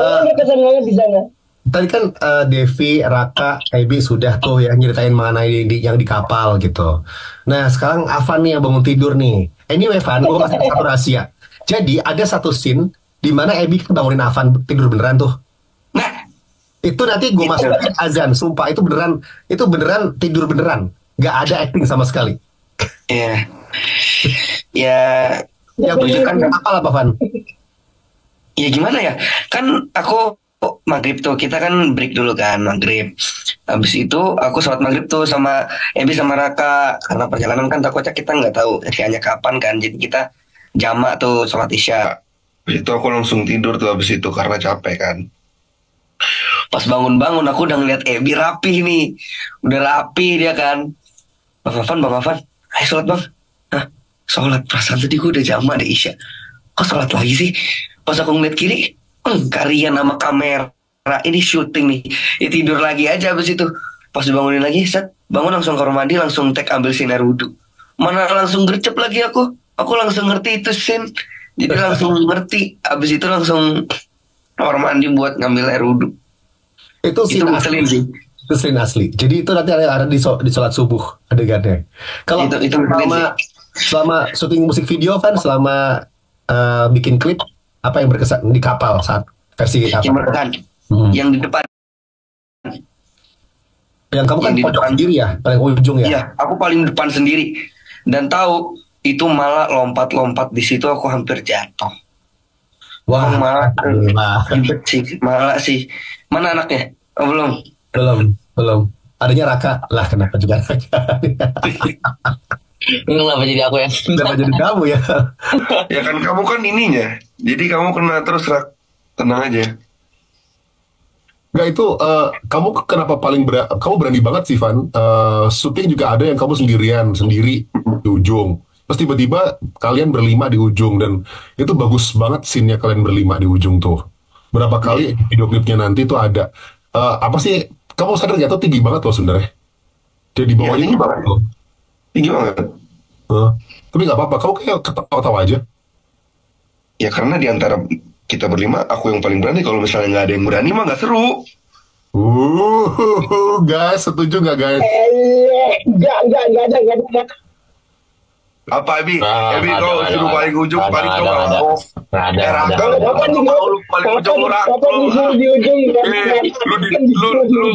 Soalnya kesan banget di sana. Tadi kan Devi, Raka, Ebi sudah tuh yang nyeritain mengenai yang di kapal gitu. Nah sekarang Avan nih yang bangun tidur nih. Anyway Van, gue kasih satu rahasia. Jadi ada satu scene di mana Ebi bangunin Avan tidur beneran tuh. Nah, Itu nanti gue itu. masukin azan, sumpah itu beneran tidur beneran, nggak ada acting sama sekali. Ya, ya, Yang tunjukkan kapal apa Van? ya gimana ya? Kan aku maghrib tuh, kita kan break dulu kan maghrib. Habis itu aku sholat maghrib tuh sama Ebi sama Raka. Karena perjalanan kan takutnya kita nggak tahu hanya kapan kan. Jadi kita jamak tuh sholat isya. Habis itu aku langsung tidur tuh habis itu karena capek kan. Pas bangun-bangun aku udah ngeliat Ebi rapi nih. Udah rapi dia kan. Bang Afan, ayo sholat bang. Hah? Sholat, perasaan tadi gue udah jamak deh isya. Kok sholat lagi sih? Pas aku ngeliat kiri, Karian sama kamera. Ini syuting nih. Ya, tidur lagi aja abis itu. Pas dibangunin lagi, set. Bangun langsung ke kamar mandi, langsung ambil sinar wudhu. Mana langsung gercep lagi aku. Aku langsung ngerti itu scene. Jadi langsung ngerti. Abis itu langsung kamar mandi buat ngambil air wudhu. Itu Itu scene ngeselin asli. sih. Itu scene asli. Jadi itu nanti ada di sholat subuh adegannya. Kalau Itu ngeselin sih. selama syuting musik video kan, selama bikin klip, apa yang berkesan di kapal saat versi Yang kapal? berkan. Yang di depan. Yang kamu kan Yang di pojok depan. sendiri ya, paling ujung ya. Iya, aku paling depan sendiri. Dan tahu itu malah lompat-lompat di situ aku hampir jatuh. Wah, malah alhamdulillah. ribet sih, malah sih. Mana anaknya? Oh, belum. belum. Adanya Raka lah, kenapa juga Raka? Kenapa jadi aku yang Kenapa jadi kamu ya? Ya kan kamu kan ininya. Jadi kamu kena terus rak. Tenang aja. Nggak itu, kamu kenapa kamu berani banget sih Van. Syuting juga ada yang kamu sendiri di ujung. Terus tiba-tiba kalian berlima di ujung dan itu bagus banget scene-nya kalian berlima di ujung tuh. Berapa kali video klipnya nanti tuh ada. Apa sih? Kamu sadar nggak tuh tinggi banget loh sebenarnya. Dia di bawahnya Tinggi banget. loh. Tinggi banget. Tapi nggak apa-apa. Kamu kayak ketawa-tawa aja. Ya karena di antara kita berlima, aku yang paling berani. Kalau misalnya nggak ada yang berani mah nggak seru. Guys, setuju nggak guys? Enggak ada. Apa Abi? Nggak Abi ada, kau nggak suruh ada. paling ujung, Nggak paling ada, bawah. nggak ada. Oh. Nggak ada, Eh, nggak ada. Raka, Kapan lu mau lu paling ujung lu Rak. Kapan disuruh di ujung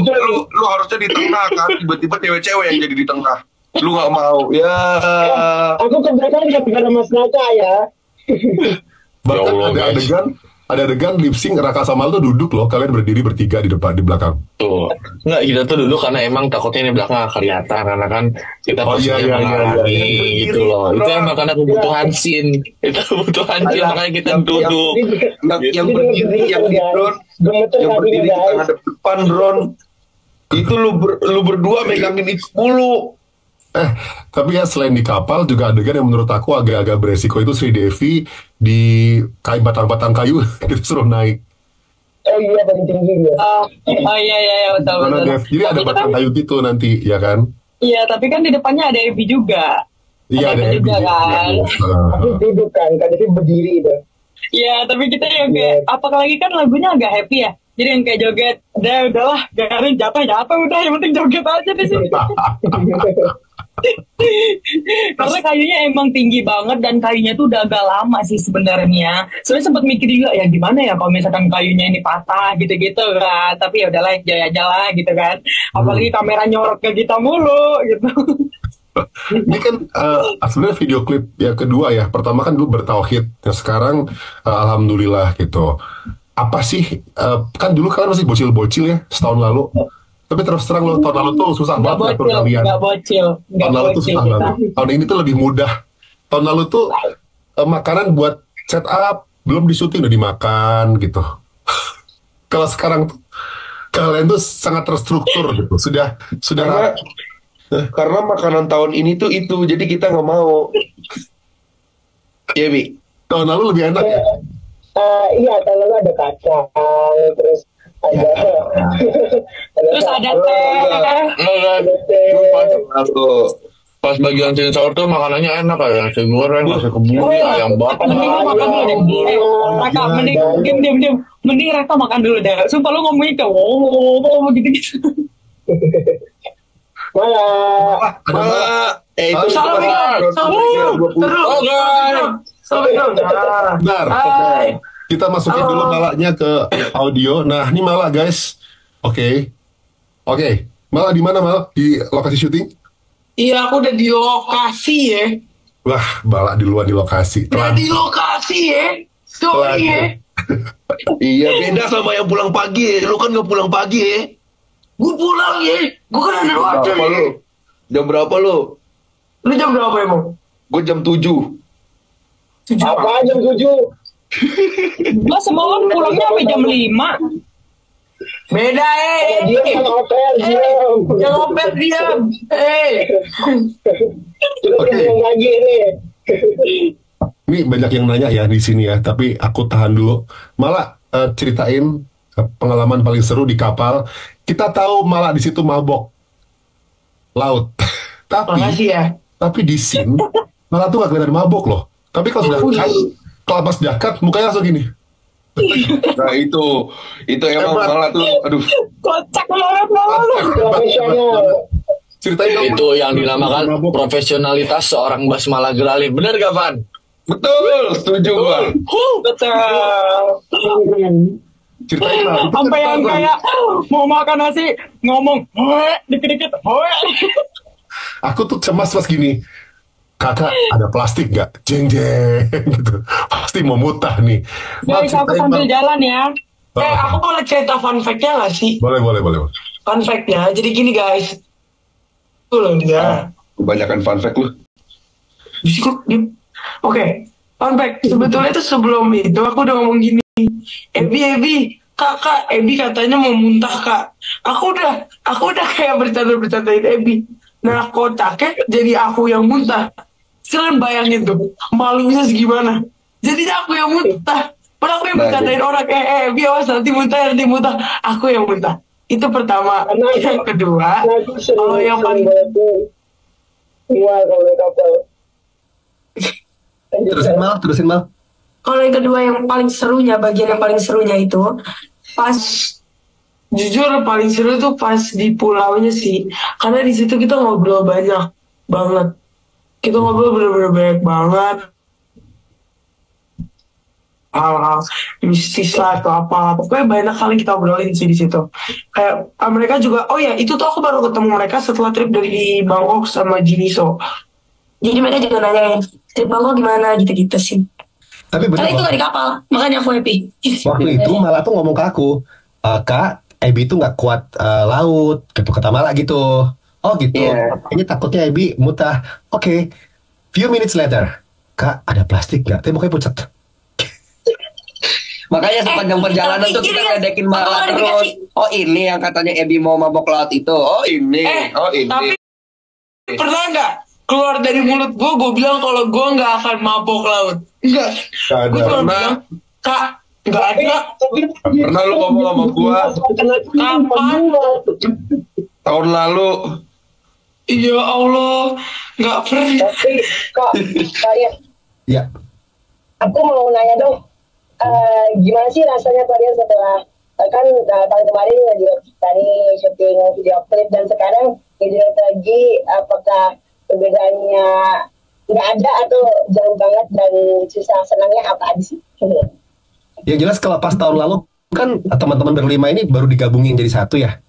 kan? Lu harusnya di tengah kan. Tiba-tiba cewek-cewek yang jadi di tengah. Lu nggak mau. Ya. Aku keberatan nggak karena Mas Naka ya. Bahkan Ya Allah, guys. ada adegan lip sync Raka sama Al tuh duduk loh, kalian berdiri bertiga di belakang. Tuh. Nggak, kita tuh duduk karena emang takutnya ini belakang nggak kelihatan karena kan kita Oh, iya, posisinya iya, mengalami iya. gitu loh. Itu emang karena kebutuhan scene. Itu kebutuhan scene Ada. makanya kita Yang- duduk. Yang berdiri, yang di drone, Gemeter yang berdiri di guys. tengah depan drone. Itu lu berdua megangin itu mulu. Tapi ya selain di kapal juga adegan yang menurut aku agak-agak beresiko itu Sri Devi di batang-batang kayu disuruh naik. Oh iya paling tinggi ya. Oh iya betul Karena betul. Jadi ada Tapi batang kan, kayu gitu nanti, ya kan? iya tapi kan di depannya ada Ebi juga. Iya, ada Ada juga Abby. kan. Tapi duduk kan itu berdiri itu. Iya tapi kita yang kayak apalagi kan lagunya agak happy ya. Jadi yang kayak joget, udahlah, garin jatuh udah yang penting joget aja di sini. Karena kayunya emang tinggi banget dan kayunya tuh udah agak lama sih sebenarnya. Soalnya sempat mikir juga ya gimana ya kalau misalkan kayunya ini patah gitu-gitu kan. Tapi ya udahlah jaya aja lah gitu kan. Apalagi kamera nyorot ke kita mulu gitu. Ini kan sebenarnya video klip yang kedua ya. Pertama kan dulu bertauhid, yang sekarang alhamdulillah gitu. Apa sih? Kan dulu kalian masih bocil-bocil ya setahun lalu. Tapi terus terang loh, tahun lalu tuh susah banget ngatur kalian. Nggak bocil. Tahun lalu tuh susah banget. Tahun ini tuh lebih mudah. Tahun lalu tuh makanan buat setup belum disuting udah dimakan gitu. Kalau sekarang tuh kalian tuh sangat terstruktur gitu. Sudah Karena makanan tahun ini tuh itu, jadi kita nggak mau. Iya Bi. tahun lalu lebih enak ya. Iya tahun lalu ada kacang terus ada Terus ada teh. Aku pas bagian sini sahur tuh makanannya enak kayak nasi goreng, nasi kebuli, ayam bakar. Mending lu makan dulu deh. Raka, mending mending Raka makan dulu deh. Sumpah lu ngomongin kayak gitu-gitu. Malah. Itu Salam, Bentar, kita masukin dulu Malaknya ke audio. Nah, ini Malak guys. Oke. Malak di mana Malak? Di lokasi syuting? Iya, aku udah di lokasi ya. Wah, Malak di luar di lokasi. Udah di lokasi ya. Sorry ya. Iya, beda sama yang pulang pagi ya. Lu kan nggak pulang pagi ya. Gue pulang ya. Gue kan ada waktu Berapa ya. lu? Jam berapa lu? Lu jam berapa emang? Gue jam 7. Apa jam 7? Gua semalam pulangnya sampai jam 5. Beda Dia kan hotel, diam. Jangan ngopet diam. Coba Oke. ngomong lagi nih. Ini banyak yang nanya ya di sini ya, tapi aku tahan dulu. Malak, ceritain pengalaman paling seru di kapal. Kita tahu Malak di situ mabok laut. Makasih ya. Tapi di scene Malak tuh gak kelihatan mabok loh. Tapi kalau sudah kelapas jaket, mukanya langsung gini. Nah itu emang malah tuh, aduh. Kocak banget lu. Profesional. Ceritain dong. itu yang dinamakan profesionalitas seorang basmala gerali. Bener gak, Van? Betul, setuju gua. Betul. Ceritain lah. Itu Sampai kan yang ketahuan. kayak mau makan nasi ngomong hoe dikit-dikit hoe. Aku tuh cemas pas gini. Kakak, ada plastik gak? Jeng gitu. Pasti mau mutah nih. Mal, Guys, aku ceritain, sambil Mal. jalan ya. Aku boleh cerita fun fact-nya gak sih? Boleh. Fun fact-nya, jadi gini guys. Tuh loh dia. Kebanyakan fun fact lu. Oke, fun fact. Sebetulnya itu sebelum itu aku udah ngomong gini. Ebi, kakak, Ebi katanya mau muntah kak. Aku udah kayak bercanda-bercandain Ebi. Nah kocaknya jadi aku yang muntah. Kalian bayangin tuh, malunya segimana. Jadi aku yang muntah. Padahal aku yang Nah, bercandain orang, Ebi awas nanti muntah. Aku yang muntah. Itu pertama. Yang kedua, Aku kalau yang paling Iya, kalau naik kapal. Terusin Mal. Kalau yang kedua yang paling serunya, bagian yang paling serunya itu pas jujur paling seru tuh pas di pulaunya sih, karena di situ kita ngobrol banyak banget. Kita ngobrol bener-bener banyak banget hal-hal mistis lah atau apa. Pokoknya banyak kali kita obrolin sih di situ. Kayak mereka juga, oh ya itu tuh aku baru ketemu mereka setelah trip dari Bangkok sama Jiniso. jadi mereka juga nanya trip Bangkok gimana gitu-gitu sih. Tapi bener Karena itu loh. gak di kapal, makanya aku happy. Waktu itu Mala tuh ngomong ke aku, Kak, Ebi tuh nggak kuat laut, gitu kata Mala gitu. Oh gitu. Iya. Ini takutnya Ebi mutah. Oke. Few minutes later, Kak, ada plastik nggak? Tapi mukanya pucat. Makanya sepanjang perjalanan tapi tuh gini kita kan, ngedekin aku malah ada terus. dikasih. Oh ini yang katanya Ebi mau mabok laut itu. Oh ini. Tapi pernah nggak keluar dari mulut gue bilang kalau gue nggak akan mabok laut? Enggak. Gak Gue ada. cuma bilang, Kak, nggak ada. Pernah lu ngomong sama gua Kapan? tahun lalu. Ya Allah, nggak pernah. Tapi kak, kalian, Ya. aku mau nanya dong, gimana sih rasanya kalian setelah kan tahun kemarin tadi syuting video klip dan sekarang video lagi, apakah perbedaannya nggak ada atau jauh banget dan susah senangnya apa aja sih? Yang jelas kalau pas tahun lalu kan teman-teman berlima ini baru digabungin jadi satu ya.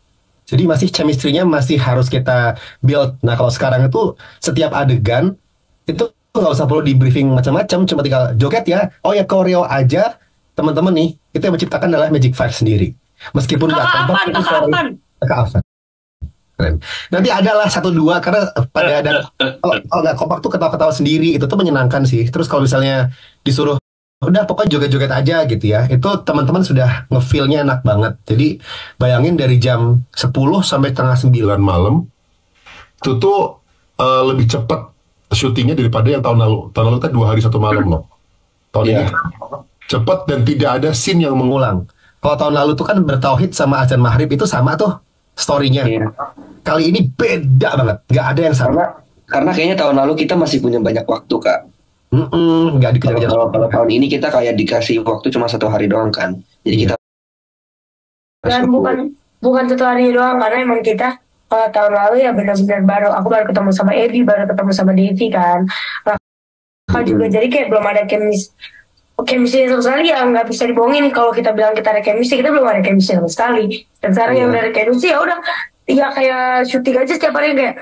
Jadi masih chemistry-nya masih harus kita build. Nah kalau sekarang itu setiap adegan itu nggak usah perlu di briefing macam-macam, cuma tinggal joget ya. Oh ya koreo aja teman-teman nih. Itu yang menciptakan adalah Magic Five sendiri. Meskipun nggak kompak, itu Kakak Kakak keren. Nanti adalah 1-2 karena pada ada kalau nggak kompak tuh ketawa-ketawa sendiri itu tuh menyenangkan sih. Terus kalau misalnya disuruh udah pokoknya joget-joget aja gitu ya, itu teman-teman sudah nge-feel-nya enak banget. Jadi bayangin dari jam 10 sampai setengah 9 malam itu tuh lebih cepat syutingnya daripada yang tahun lalu. Tahun lalu kan 2 hari 1 malam loh. Tahun ini cepat dan tidak ada scene yang mengulang. Kalau tahun lalu tuh kan bertauhid sama azan maghrib itu sama tuh story-nya. Kali ini beda banget, nggak ada yang sama. Karena kayaknya tahun lalu kita masih punya banyak waktu, Kak. Nggak dikejar-kejar. Kalau tahun ini kita kayak dikasih waktu cuma 1 hari doang kan. Jadi kita Dan bukan 1 hari doang, karena emang kita kalau tahun lalu ya benar-benar aku baru ketemu sama Evi, baru ketemu sama Devi kan. Raka juga, jadi kayak belum ada chemistry sama sekali, ya nggak bisa dibohongin. Kalau kita bilang kita ada chemistry, kita belum ada chemistry sama sekali. Dan sekarang yang udah ada chemistry, ya udah, ya kayak syuting aja setiap hari kayak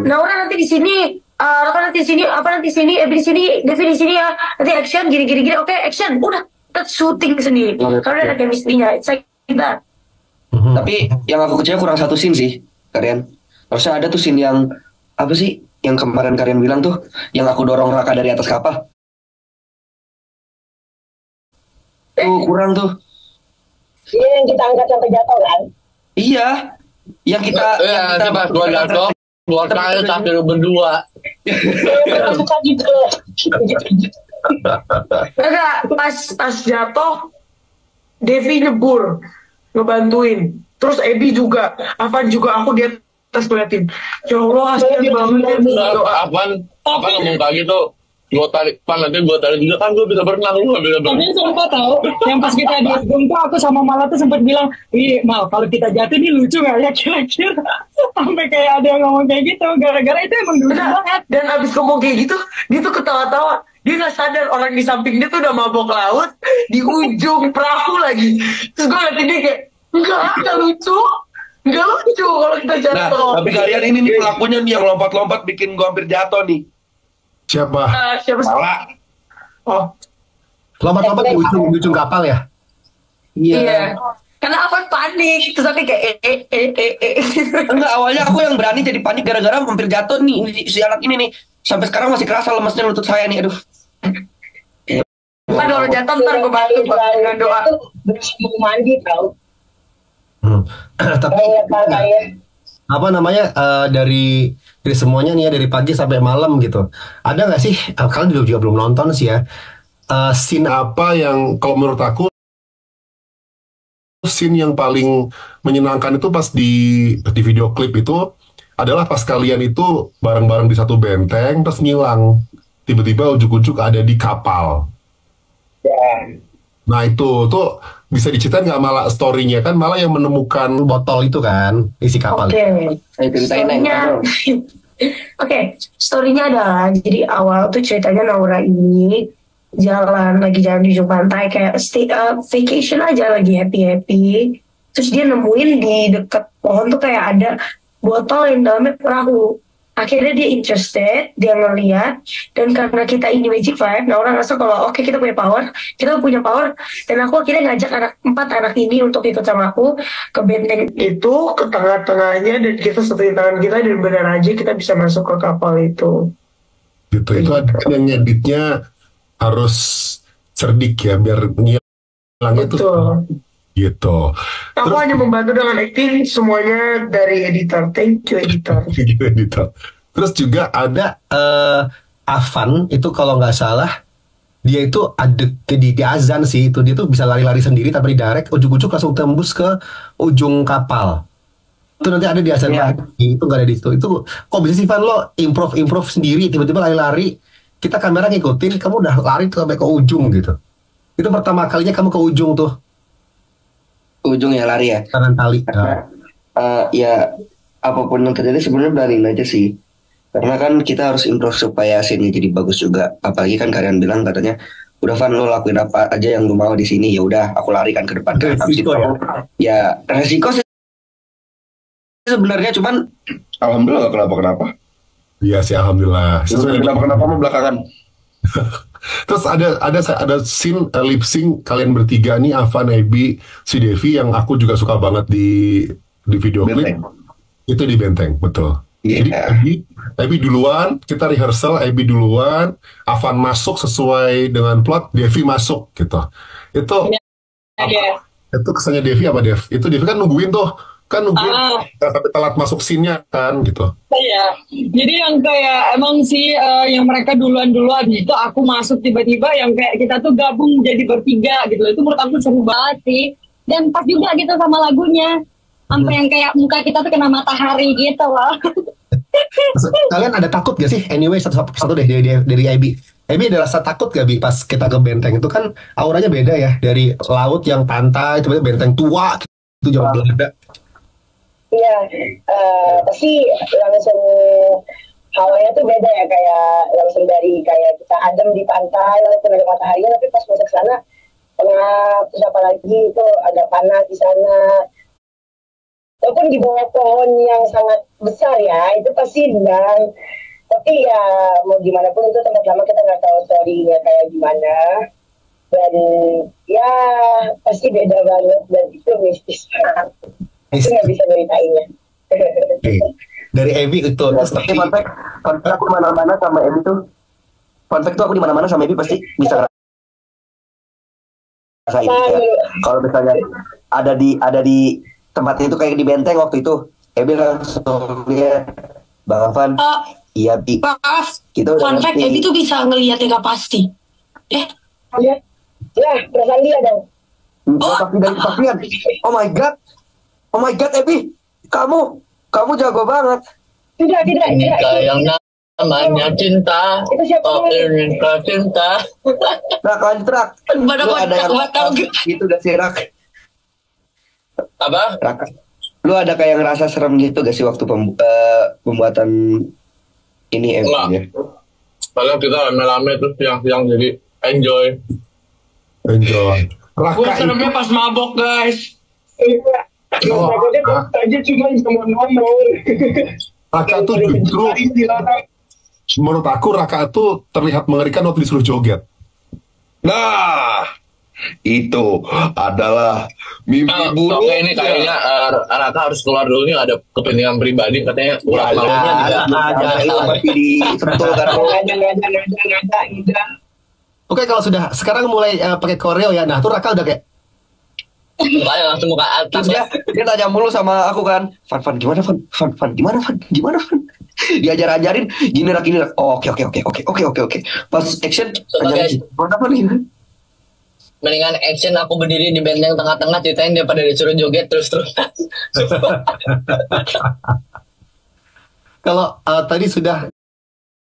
Naura nanti di sini, Raka nanti di sini, nanti di sini, Evi di sini, Devi di sini ya, nanti action gini, oke action, udah kita syuting sendiri. Kalau udah ada chemistry-nya, it's like that. Tapi yang aku kecewa kurang satu scene sih, kalian. Harusnya ada tuh scene yang apa sih? Yang kemarin kalian bilang tuh, yang aku dorong Raka dari atas kapal. Tuh kurang tuh. Iya, yang kita angkat sampai jatuh kan? Iya, yang kita. Pas gua jatuh, gua tanya sambil berdua. Suka gitu. Enggak, pas jatuh, Devi nyebur, ngebantuin. Terus Ebi juga, Afan juga, aku di atas ngeliatin. Ya Allah, kasihan banget. Apaan ngomong kayak gitu? Gue tarik, nanti gue tarik juga kan gue bisa berenang, lu gak bisa berenang. Tapi sumpah tahu, yang pas kita di ujung tuh aku sama Mala tuh sempat bilang, ih Mal, kalau kita jatuh ini lucu gak ya kira-kira? Sampai kayak ada yang ngomong kayak gitu, gara-gara itu emang lucu banget. Dan abis ngomong kayak gitu, dia tuh ketawa-tawa. Dia gak sadar orang di samping dia tuh udah mabok laut, di ujung perahu lagi. Terus gue ngeliatin dia kayak, enggak lucu. Enggak lucu kalau kita jatuh. Nah, tapi kalian ini nih pelakunya nih yang lompat-lompat bikin gue hampir jatuh nih. Siapa? Siapa sih? Salah. Oh, Lompat-lompat di ujung kapal ya? iya. Karena Afan panik, terus aku kayak Enggak, awalnya aku yang berani jadi panik gara-gara hampir jatuh nih si anak ini nih. Sampai sekarang masih kerasa lemesnya lutut saya nih, aduh. Ntar kalau jatuh ntar gue bantu dengan doa. Mau mandi tau. Tapi apa namanya dari semuanya nih ya, dari pagi sampai malam gitu, ada nggak sih kalian juga belum nonton sih ya, scene Apa yang kalau menurut aku scene yang paling menyenangkan itu pas di video klip itu adalah pas kalian itu bareng-bareng di satu benteng terus ngilang, tiba-tiba ujuk-ujuk ada di kapal. Nah itu tuh bisa diceritain nggak, malah story-nya kan malah yang menemukan botol itu kan isi kapal. Story-nya adalah, jadi awal tuh ceritanya Naura ini jalan di ujung pantai kayak vacation aja, lagi happy, terus dia nemuin di deket pohon tuh kayak ada botol yang dalamnya perahu. Akhirnya dia interested, dia ngeliat, dan karena kita ini Magic 5, Naura ngerasa kalau oke, kita punya power, dan aku akhirnya ngajak 4 anak ini untuk ikut sama aku ke benteng itu, ke tengah-tengahnya, dan kita satuin tangan kita, dan benar aja kita bisa masuk ke kapal itu. gitu. Itu ada yang ngeditnya harus cerdik ya, biar ngilangnya itu gitu. Aku hanya membantu dengan acting, semuanya dari editor. Thank you editor. Terus juga Ada Afan itu kalau nggak salah dia itu ada di azan sih, itu dia tuh bisa lari-lari sendiri tanpa didirect, ujuk-ujuk langsung tembus ke ujung kapal. Itu nanti ada di azan lagi, itu nggak ada di situ. Itu kok bisa sih Van, lo improv sendiri, tiba-tiba lari-lari, kita kamera ngikutin, kamu udah lari tuh sampai ke ujung gitu. Itu pertama kalinya kamu ke ujung tuh. Ujung ya lari ya. Tangan tali. Ya apapun yang terjadi sebenarnya beraniin aja sih. Karena kan kita harus improve supaya scene-nya jadi bagus juga. Apalagi kan kalian bilang katanya, udah Van lo lakuin apa aja yang lo mau di sini, ya udah aku lari kan ke depan. Resiko ya resiko sih sebenarnya, cuman alhamdulillah gak kenapa-kenapa. Iya sih, alhamdulillah. Kenapa mah belakangan. Terus ada scene lip sync kalian bertiga nih, Afan, Ebi, si Devi, yang aku juga suka banget di video klip. Itu di Benteng, betul. Jadi Ebi duluan, kita rehearsal, Ebi duluan, Afan masuk sesuai dengan plot, Devi masuk gitu. Itu kesannya Devi apa Dev? Itu Devi kan nungguin sampai telat masuk scene-nya kan gitu. Iya, jadi yang kayak emang sih yang mereka duluan gitu, aku masuk tiba-tiba yang kayak kita tuh gabung jadi bertiga gitu. Itu menurut aku seru banget sih. Dan pas juga gitu sama lagunya, sampai yang kayak muka kita tuh kena matahari gitu loh. Kalian ada takut gak sih? Anyway, satu deh dari Ebi. Ebi ada rasa takut gak, Bi? Pas kita ke benteng itu kan auranya beda ya. Dari laut yang pantai, tiba-tiba benteng tua, itu jauh Belanda. Iya, pasti langsung hawanya tuh beda ya, kayak langsung dari kayak kita adem di pantai, walaupun ada matahari, tapi pas masuk ke sana, pengap, terus apalagi itu agak panas di sana. Walaupun di bawah pohon yang sangat besar ya, itu pasti dan tapi ya mau gimana pun itu tempat lama, kita nggak tahu story-nya kayak gimana. Dan ya pasti beda banget dan itu mistis. Itu nggak bisa ceritainnya. Dari Ebi itu Tapi fun fact aku di mana-mana sama Ebi tuh. Fun fact tuh aku di mana-mana sama Ebi pasti bisa ngerasain. Ya. Kalau misalnya ada di tempat itu kayak di benteng waktu itu, Ebi langsung lihat Bang Afan. Iya Bi. Maaf. Kita udah Fun fact, Ebi tuh bisa ngelihatnya nggak pasti. Ya, perasaan dia dong. Pasti dari kepastian. Oh my god Ebi, kamu jago banget. Tidak. Yang namanya cinta. Itu siapa namanya? Cinta. Nah kontrak. Pada Lu ada yang kontrak, tahu gak? gitu gak sih Rak? Apa? Raka. Lu ada kayak ngerasa serem gitu gak sih waktu pembuatan ini Enggak. ya? Padahal kita rame-rame terus siang-siang jadi enjoy. Raka Gue itu seremnya pas mabok guys. Aja cuma ngomong. Raka tuh justru menurut aku Raka tuh terlihat mengerikan waktu disuruh joget. Nah, itu adalah mimpi buruk. Oke, ini kayaknya Raka harus keluar dulu nih, ada kepentingan pribadi katanya. Urat Ya, malunya juga masih disentuh karena Oke, kalau sudah sekarang mulai pakai koreo ya. Nah, tuh Raka udah kayak mukanya langsung muka atas terus ya. dia tanya mulu sama aku kan, Fan gimana gimana Fan? Diajarin gini Rak. Oh, oke. Pas action Coba, tanya guys. gimana Fan ini? Mendingan action aku berdiri di benteng tengah-tengah ceritain daripada disuruh joget terus. kalau tadi sudah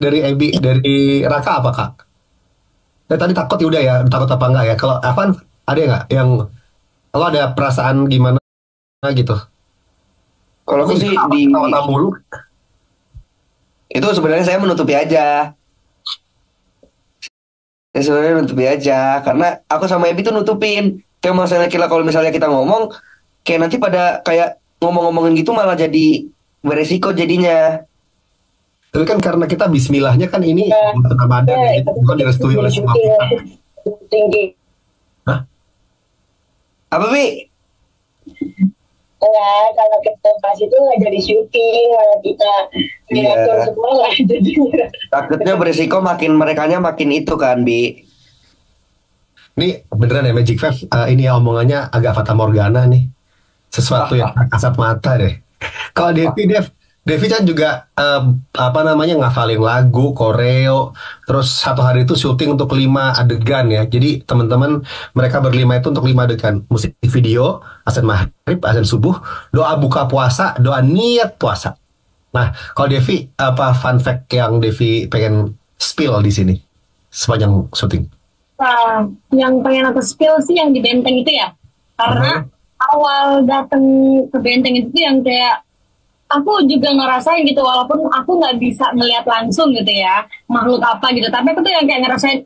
dari Ebi, dari Raka apa Kak? Tadi takut ya udah ya, takut apa enggak ya? Kalau Avan ada nggak yang lo ada perasaan gimana gitu? Kalau aku sih di Tawa mulu. itu sebenarnya saya menutupi aja. Karena aku sama Ebi tuh nutupin. Kayak masalah kalau misalnya kita ngomong, kayak nanti pada kayak ngomong-ngomongin gitu malah jadi beresiko jadinya. Tapi kan karena kita bismillahnya kan ini bulan Ramadan ya, itu bukan direstui oleh semua pihak. Tinggi. Apa Bi? Enggak, kalau kita pas itu nggak jadi syuting, malah kita ngatur semua lah jadi. Takutnya beresiko merekanya makin itu kan Bi. Ini beneran ya Magic Five, ini ya omongannya agak fata morgana nih. Sesuatu yang kasat mata deh. Kalau Devi kan juga ngafalin lagu, koreo, terus satu hari itu syuting untuk 5 adegan ya. Jadi teman-teman mereka berlima itu untuk 5 adegan. Musik video, azan maghrib, azan subuh, doa buka puasa, doa niat puasa. Nah, kalau Devi apa fun fact yang Devi pengen spill di sini sepanjang syuting? Yang pengen aku spill sih yang di benteng itu ya. Karena awal datang ke benteng itu yang kayak aku juga ngerasain gitu, walaupun aku nggak bisa ngeliat langsung gitu ya makhluk apa gitu, tapi aku tuh yang kayak ngerasain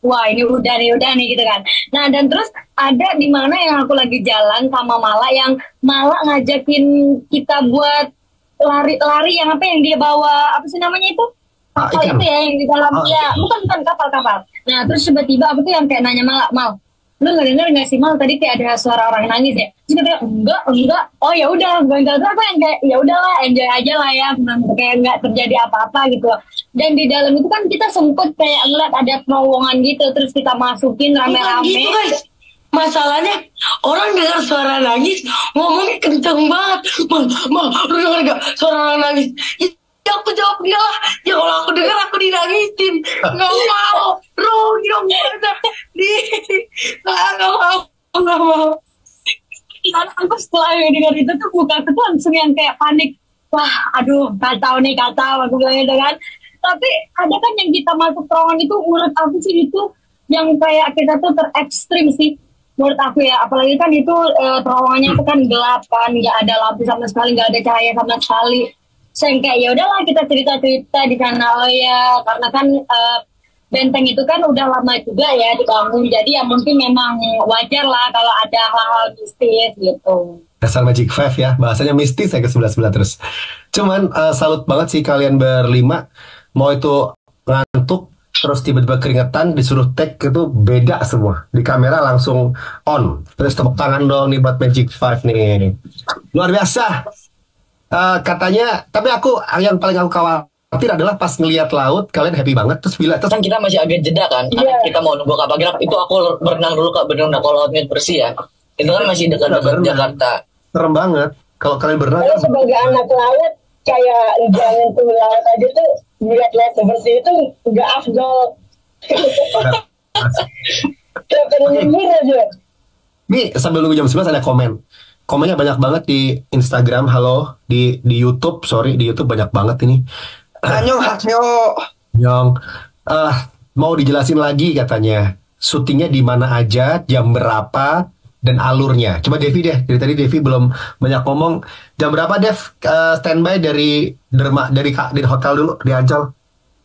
wah ini udah nih gitu kan. Nah dan terus ada di mana yang aku lagi jalan sama Mala yang Mala ngajakin kita buat lari yang apa yang dia bawa apa sih namanya itu kapal itu ya yang di dalam ya bukan kapal. Nah terus tiba-tiba aku tuh yang kayak nanya Mal lu nggak denger nggak sih Mal tadi kayak ada suara orang nangis ya? Terus dia bilang enggak. Oh ya udah, gue apa yang kayak ya udahlah enjoy aja lah ya, kayak nggak terjadi apa-apa gitu. Dan di dalam itu kan kita sempet kayak ngeliat ada terowongan gitu, terus kita masukin rame-rame. Gitu, guys. Masalahnya orang dengar suara nangis ngomongnya kenceng banget. Mal, lu denger gak suara orang nangis? Ya aku jawab enggak lah. Ya kalau aku dengar aku dinangisin. Nggak mau. Rugi dong. Nggak mau. Aku setelah dengar itu tuh muka aku tuh langsung yang kayak panik. wah aduh kacau aku bilang gitu kan. Tapi ada kan yang kita masuk terowongan itu menurut aku sih itu yang kayak kita tuh terekstrim sih menurut aku ya, apalagi kan itu terowongannya itu kan gelap kan, nggak ada lampu sama sekali, nggak ada cahaya sama sekali. Saya kayak ya udahlah kita cerita di sana. Oh ya, karena kan benteng itu kan udah lama juga ya dibangun, jadi ya mungkin memang wajar lah kalau ada hal-hal mistis gitu. Dasar Magic Five ya, bahasanya mistis saya ke sebelah-sebelah terus. Cuman salut banget sih kalian berlima, mau itu ngantuk terus tiba-tiba keringetan disuruh take itu beda semua, di kamera langsung on. Terus tepuk tangan dong nih buat Magic Five nih, luar biasa. Katanya, tapi yang paling aku khawatir adalah pas ngelihat laut kalian happy banget terus kan kita masih agak jeda kan, karena kita mau nunggu kapal gerak. Itu aku berenang dulu Kak, berenang kalau lautnya bersih ya, itu kan masih dekat-dekat Jakarta. Serem banget kalau kalian berenang. Kalau sebagai anak laut kayak jangan tuh laut aja tuh lihat laut bersih itu nggak afdol. Kayak pengen aja. Nih sambil nunggu jam 11 ada komennya banyak banget di Instagram, halo, di YouTube, sorry, di YouTube banyak banget ini. Nyong, mau dijelasin lagi katanya, syutingnya di mana aja, jam berapa, dan alurnya. Coba Devi deh, dari tadi Devi belum banyak ngomong. Jam berapa Dev standby dari hotel dulu di Ancol?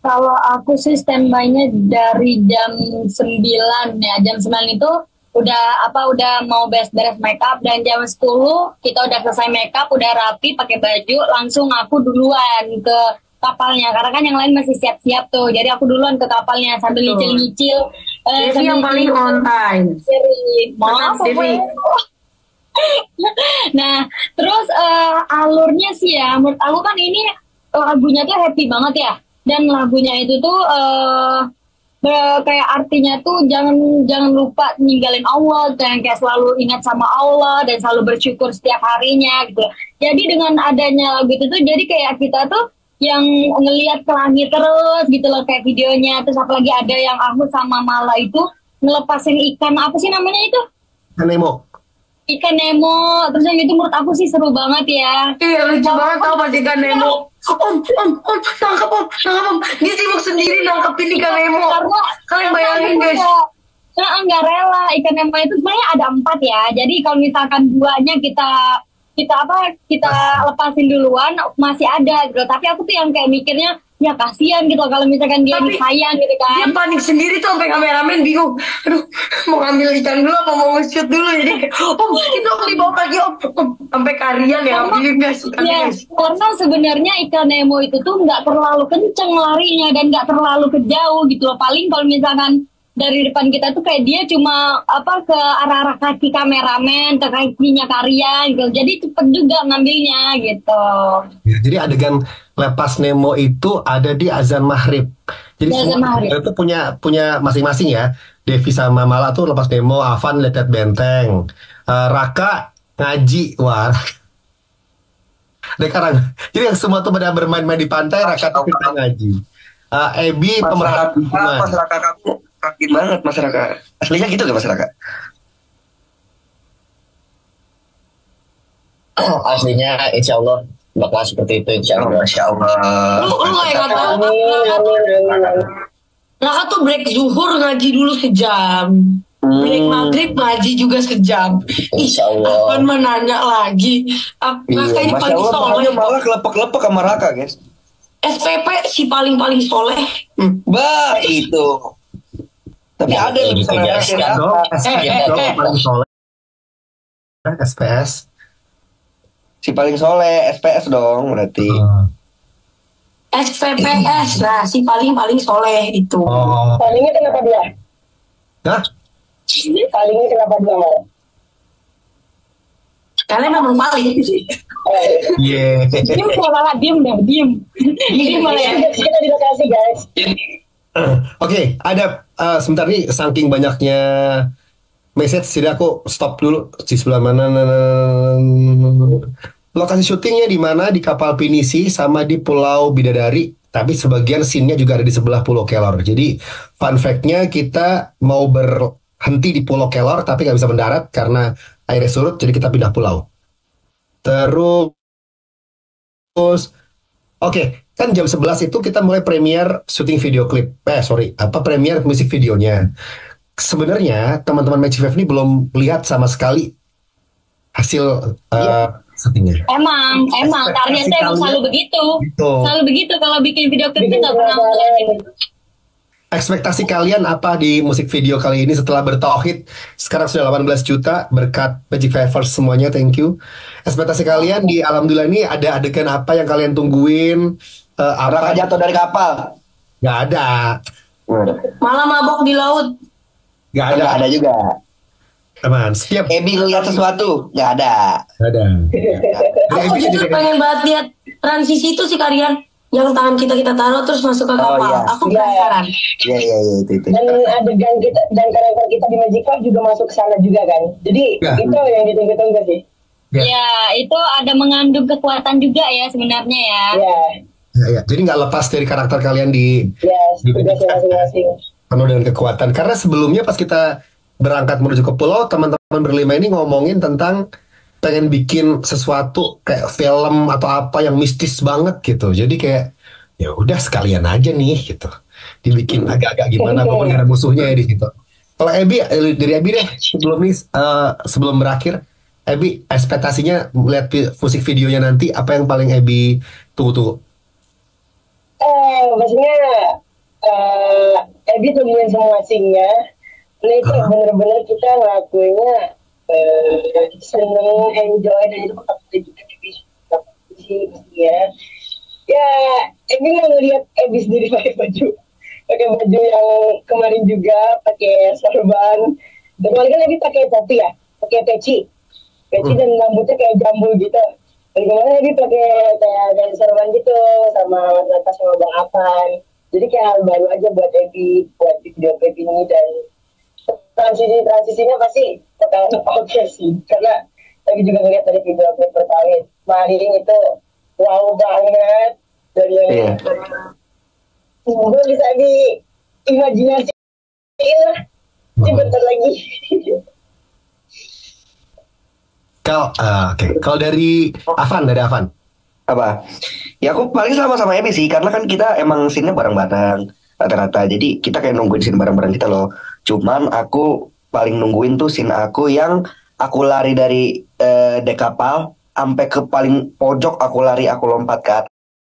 Kalau aku sih standby-nya dari jam 9 ya, jam 9 itu udah mau beres-beres makeup, dan jam 10 kita udah selesai makeup, udah rapi, pakai baju, langsung aku duluan ke kapalnya, karena kan yang lain masih siap-siap tuh, jadi aku duluan ke kapalnya sambil nyicil-nyicil. Devi yang paling on time. Maaf, nah, terus alurnya sih ya, menurut aku kan ini lagunya tuh happy banget ya, dan lagunya itu tuh kayak artinya tuh jangan lupa ninggalin Allah, dan kayak selalu ingat sama Allah dan selalu bersyukur setiap harinya gitu. Jadi dengan adanya lagu itu tuh jadi kayak kita tuh yang ngelihat ke langit terus gitu loh, kayak videonya. Terus apalagi ada yang aku sama Mala itu ngelepasin ikan, apa sih namanya itu? Ikan Nemo. Terus yang itu menurut aku sih seru banget ya. Iya lucu banget tau pas ikan Nemo. Om, tangkap om. Dia sibuk sendiri nangkepin ikan Nemo. Karena kalian bayangin guys. Nggak rela, ikan Nemo itu sebenarnya ada 4 ya. Jadi kalau misalkan 2-nya kita lepasin duluan masih ada gitu. Tapi aku tuh yang kayak mikirnya ya kasihan gitu kalau misalkan dia disayang gitu kan. Dia panik sendiri tuh sampai kameramen bingung. Aduh, mau ngambil ikan dulu apa mau nge-shoot dulu. Jadi om kita dibawa lagi om. Sampai karian ya ambilin guys. Ya, karena sebenarnya ikan Nemo itu tuh nggak terlalu kenceng larinya dan nggak terlalu kejauh gitu loh. Paling kalau misalkan dari depan kita tuh kayak dia cuma ke arah-arah kaki kameramen, ke kakinya Karian gitu. Jadi cepet juga ngambilnya gitu. Ya, jadi adegan lepas Nemo itu ada di azan maghrib. Jadi semua itu punya masing-masing ya. Devi sama Mala tuh lepas Nemo, Avan lihat benteng, Raka ngaji, wah. Jadi yang semua tuh pada bermain-main di pantai, Raka tuh kita ngaji. Ebi pemerhati lingkungan. Mas Raka kamu sakit banget Mas Raka. Aslinya gitu gak Mas Raka? Aslinya insya Allah bakal seperti itu insya Allah. Masya Allah. Lu kayak tahu Raka tuh break zuhur ngaji dulu sejam. Break maghrib ngaji juga sejam. Insya Allah. Apaan menanya lagi? Raka ini paling soleh. Malah kelepek-kelepek sama Raka guys. SPP si paling soleh. Bah itu. Tapi ya, ada yang bisa paling soleh. SPS. Si paling soleh, SPS dong berarti. SPPS, nah si paling soleh itu. Palingnya kenapa dia? Hah? Palingnya kenapa dia mau? Kalian memang paling sih. Iya. Diem malah diem. Diem malah ya. Kita di lokasi guys. Oke, ada sebentar nih saking banyaknya message, jadi aku stop dulu di sebelah mana. Lokasi syutingnya di mana? Di kapal pinisi sama di Pulau Bidadari. Tapi sebagian scene-nya juga ada di sebelah Pulau Kelor. Jadi fun fact-nya kita mau berhenti di Pulau Kelor tapi nggak bisa mendarat karena airnya surut. Jadi kita pindah pulau. Terus Oke, kan jam 11 itu kita mulai premier syuting video klip. Premier musik videonya. Sebenarnya teman-teman Magic Five ini belum lihat sama sekali hasil syutingnya. Emang karya saya emang selalu begitu. Gitu. Selalu begitu kalau bikin video klip itu nggak pernah ngeliatin. Ekspektasi kalian apa di musik video kali ini setelah bertauhid sekarang sudah 18 juta berkat Magic Fivers semuanya, thank you. Ekspektasi kalian di Alhamdulillah ini ada adegan apa yang kalian tungguin? Raka jatuh dari kapal. Gak ada. Malah mabok di laut. Gak ada. Nggak ada juga. Teman, setiap Ebi ngeliat sesuatu, nggak ada. Gak ada. Aku juga pengen banget lihat transisi itu sih kalian. Yang tangan kita taruh terus masuk ke kapal. iya. Aku penasaran. Iya itu. Dan adegan kita dan karakter kita di Magic Five juga masuk ke sana juga kan. Jadi Ya. itu yang ditunggu-tunggu sih. Ya, itu ada mengandung kekuatan juga ya sebenarnya ya. Ya. Jadi nggak lepas dari karakter kalian di Tugasnya masing-masing. penuh dengan kekuatan. Karena sebelumnya pas kita berangkat menuju ke pulau, teman-teman berlima ini ngomongin tentang pengen bikin sesuatu kayak film atau apa yang mistis banget gitu. Jadi kayak ya udah sekalian aja nih gitu. Dibikin agak-agak gimana walaupun ada musuhnya ya di situ. Kalau Ebi dari Ebi deh sebelum berakhir, Ebi ekspektasinya melihat musik videonya nanti apa yang paling Ebi tunggu-tunggu? Maksudnya Ebi tungguin semua scene-nya. Nah itu bener-bener kita ngelakuinnya seneng, enjoy, dan itu bakal juga sih ya. Ya, Ebi nggak ngeliat Ebi sendiri pakai baju yang kemarin juga pakai sorban. Dan kemarin kan Ebi pakai topi ya, pakai peci dan rambutnya kayak jambul gitu. Dan kemarin Ebi pakai kayak sorban gitu sama Nata sama Bang Apan. Jadi kayak hal baru aja buat Ebi buat video klip ini, dan transisinya pasti bakalan oke sih, karena lagi juga ngeliat dari video klip pertama Maring itu wow banget dari yang gue bisa di imajinasi lah bentar lagi. Kalau dari Avan Apa? Ya aku paling sama Ebi sih, karena kan kita emang scene-nya bareng-bareng rata-rata, jadi kita kayak nungguin scene bareng-bareng kita loh. Cuman aku paling nungguin tuh scene aku yang aku lari dari dek kapal sampai ke paling pojok, aku lompat ke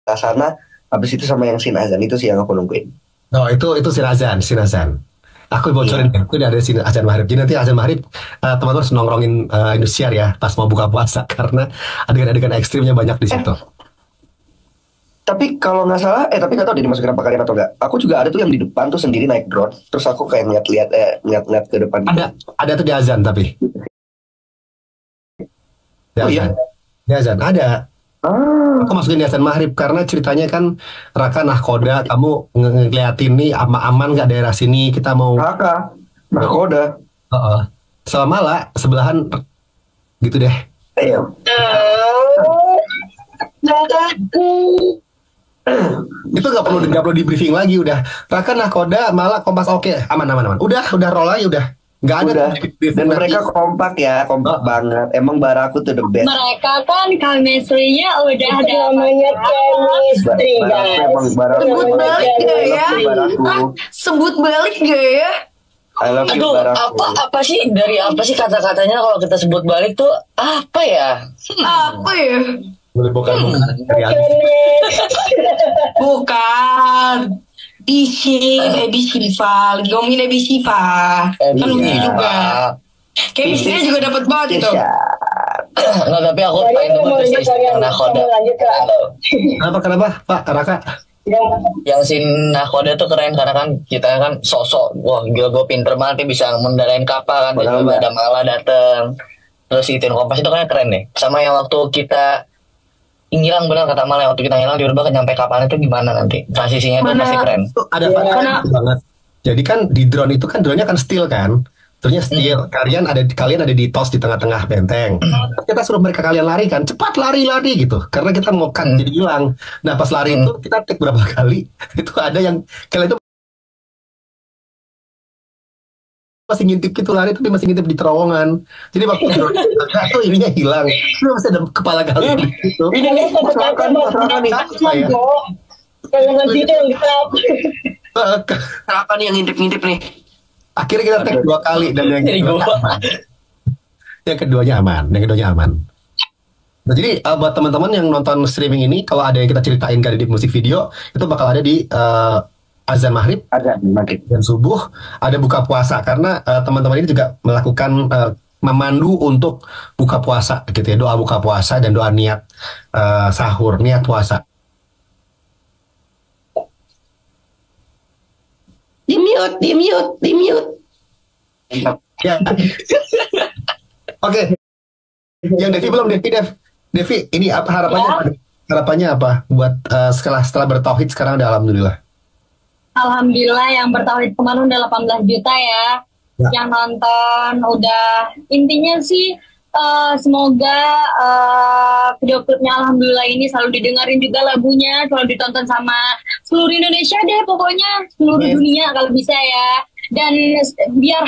atas sana, habis itu sama yang scene azan itu sih yang aku nungguin. Oh itu scene azan. Aku bocorin itu ada scene azan maghrib. Jadi nanti azan maghrib teman-teman harus nongkrongin Indosiar ya pas mau buka puasa karena adegan-adegan ekstrimnya banyak di situ. Tapi kalau nggak salah, tapi nggak tahu dia dimasukin apa kalian atau nggak. Aku juga ada tuh yang di depan tuh sendiri naik drone, terus aku kayak ngeliat ke depan. Ada tuh di azan tapi. Iya. Di azan ada. Aku masukin di azan maghrib karena ceritanya kan Raka nahkoda, kamu ngeliatin nih aman nggak daerah sini, kita mau. Raka nahkoda. Selama lah sebelahan gitu deh. Ayo. Itu nggak perlu di briefing lagi, udah Raka nahkoda malah kompas oke aman udah roll aja udah nggak ada dan mereka kompak banget, emang Baraku tuh the best. Mereka kan chemistry-nya udah ada namanya chemistry guys. Sebut balik gak ya? Sebut balik gak ya? I love you, Baraku. Apa sih kata-katanya kalau kita sebut balik tuh apa ya? Apa ya? Bukan Ebi Siva lagi ngomongin Ebi Siva kan lucu juga. Chemistry-nya juga dapat banget itu. Nggak, tapi aku pengen nunggu sih Nakoda. Kenapa Pak Raka? Yang si Nakoda tuh keren karena kan kita kan sosok wah gila gue pinter banget nih bisa mengendarain kapal kan, tiba-tiba ada Mala dateng terus itin kompas itu kan keren nih. Sama yang waktu kita ngilang, benar kata Mala, waktu kita ngilang tiba-tiba nyampe kapalnya itu gimana nanti transisinya itu pasti keren. Ada banget. Jadi kan di drone itu kan drone-nya kan steel kan. Drone-nya steel. Kalian ada di tos di tengah-tengah benteng. Kita suruh kalian lari kan. Cepat lari gitu. Karena kita mau kan jadi hilang. Nah, pas lari itu kita take berapa kali? Itu ada yang kalian itu masih ngintip gitu lari tapi masih ngintip di terowongan. Jadi waktu agak tuh ininya hilang. Itu masih ada kepala kali gitu. Ini nih, masyarakat nih. Kalau nanti itu yang gelap. Raka nih yang ngintip-ngintip nih. Akhirnya kita tag 2 kali dan yang keduanya aman. Nah, jadi buat teman-teman yang nonton streaming ini, kalau ada yang kita ceritain kali di musik video, itu bakal ada di azan maghrib dan subuh, ada buka puasa karena teman-teman ini juga melakukan memandu untuk buka puasa gitu ya, doa buka puasa dan doa niat sahur, niat puasa. Di mute. Ya. Oke. Yang Devi belum, Devi, ini apa harapannya? Ya. Apa? Harapannya apa buat setelah bertauhid sekarang udah alhamdulillah. Alhamdulillah yang bertauhid kemarin udah 18 juta ya. Yang nonton udah, intinya sih semoga video klipnya alhamdulillah ini selalu didengarin juga lagunya, selalu ditonton sama seluruh Indonesia deh, pokoknya seluruh dunia kalau bisa ya. Dan biar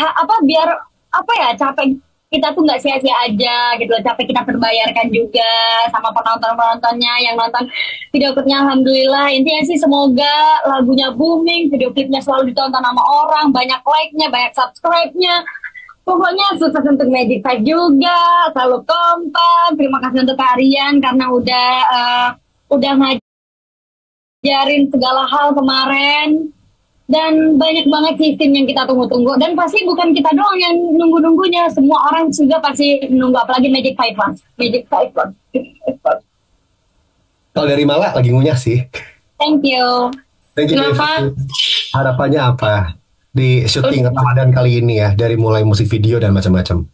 apa ya, capek kita tuh nggak sia-sia aja gitu loh, capek kita terbayarkan juga sama penonton-penontonnya yang nonton video klipnya alhamdulillah. Intinya sih semoga lagunya booming, video klipnya selalu ditonton sama orang, banyak like-nya, banyak subscribe-nya. Pokoknya sukses untuk Magic 5 juga, selalu kompak. Terima kasih untuk kalian karena udah ngajarin segala hal kemarin. Dan banyak banget sistem yang kita tunggu-tunggu. Dan pasti bukan kita doang yang nunggu-nunggunya. Semua orang juga pasti nunggu, apalagi Magic 5 One. Magic 5 One. Kalau dari Mala lagi ngunyah sih. Thank you. Kenapa? Harapannya apa di syuting Ramadan kali ini ya, dari mulai musik video dan macam-macam.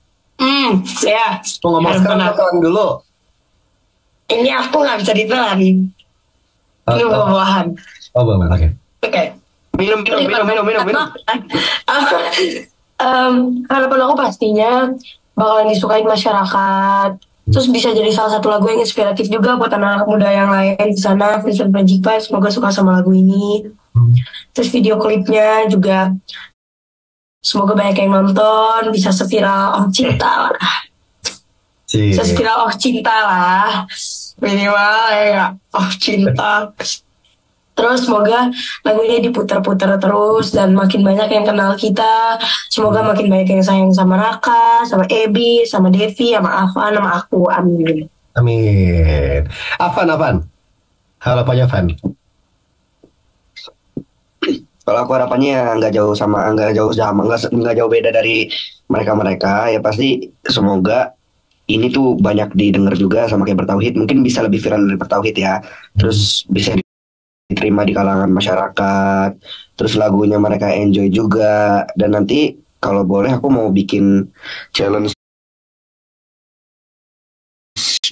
Ya. Mau ngomong sekarang atau dulu? Ini aku nggak bisa ditelan. Ini buah-buahan. Oh, boleh, oke. Oke. Minum. Harapan aku pastinya bakalan disukai masyarakat. Terus bisa jadi salah satu lagu yang inspiratif juga buat anak muda yang lain di sana. Vincent Magic 5 semoga suka sama lagu ini. Terus video klipnya juga semoga banyak yang nonton, bisa seviral Oh Cinta lah. Bisa seviral Oh Cinta lah. Minimal ya Oh Cinta. Terus semoga lagu ini diputar-putar terus dan makin banyak yang kenal kita. Semoga makin banyak yang sayang sama Raka, sama Ebi, sama Devi, sama Afan, sama aku. Amin. Amin. Afan. Harapannya Afan. Kalau aku harapannya nggak jauh beda dari mereka ya, pasti semoga ini tuh banyak didengar juga sama kayak Bertauhid, mungkin bisa lebih viral dari Bertauhid ya, terus bisa diterima di kalangan masyarakat, terus lagunya mereka enjoy juga, dan nanti kalau boleh aku mau bikin challenge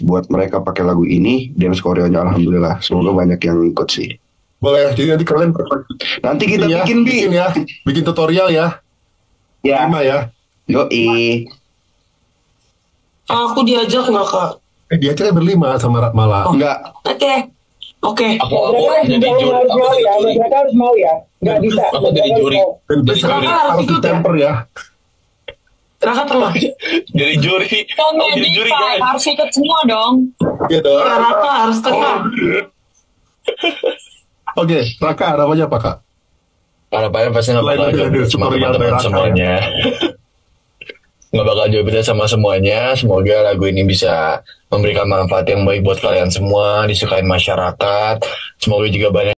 buat mereka pakai lagu ini, dance koreonya alhamdulillah, semoga banyak yang ikut sih. Boleh, jadi nanti kalian nanti kita bikin tutorial ya. Ya. 5 ya. Yoi. Aku diajak nggak kak? Diajak berlima sama Mala. Enggak. Oke. Aku jadi juri. Mereka harus mau ya. Nggak bisa. Aku jadi juri. Dan besok harus ditemper ya. Raka tengah. Jadi juri. Jadi juri guys. Harus ikut semua dong. Iya dong. Raka harus tengah. Oke, Raka harapannya apa kak? Harapannya pasti nggak bakal jauh beda sama teman-teman semuanya. Nggak bakal jauh beda sama semuanya. Semoga lagu ini bisa memberikan manfaat yang baik buat kalian semua, disukain masyarakat. Semoga juga banyak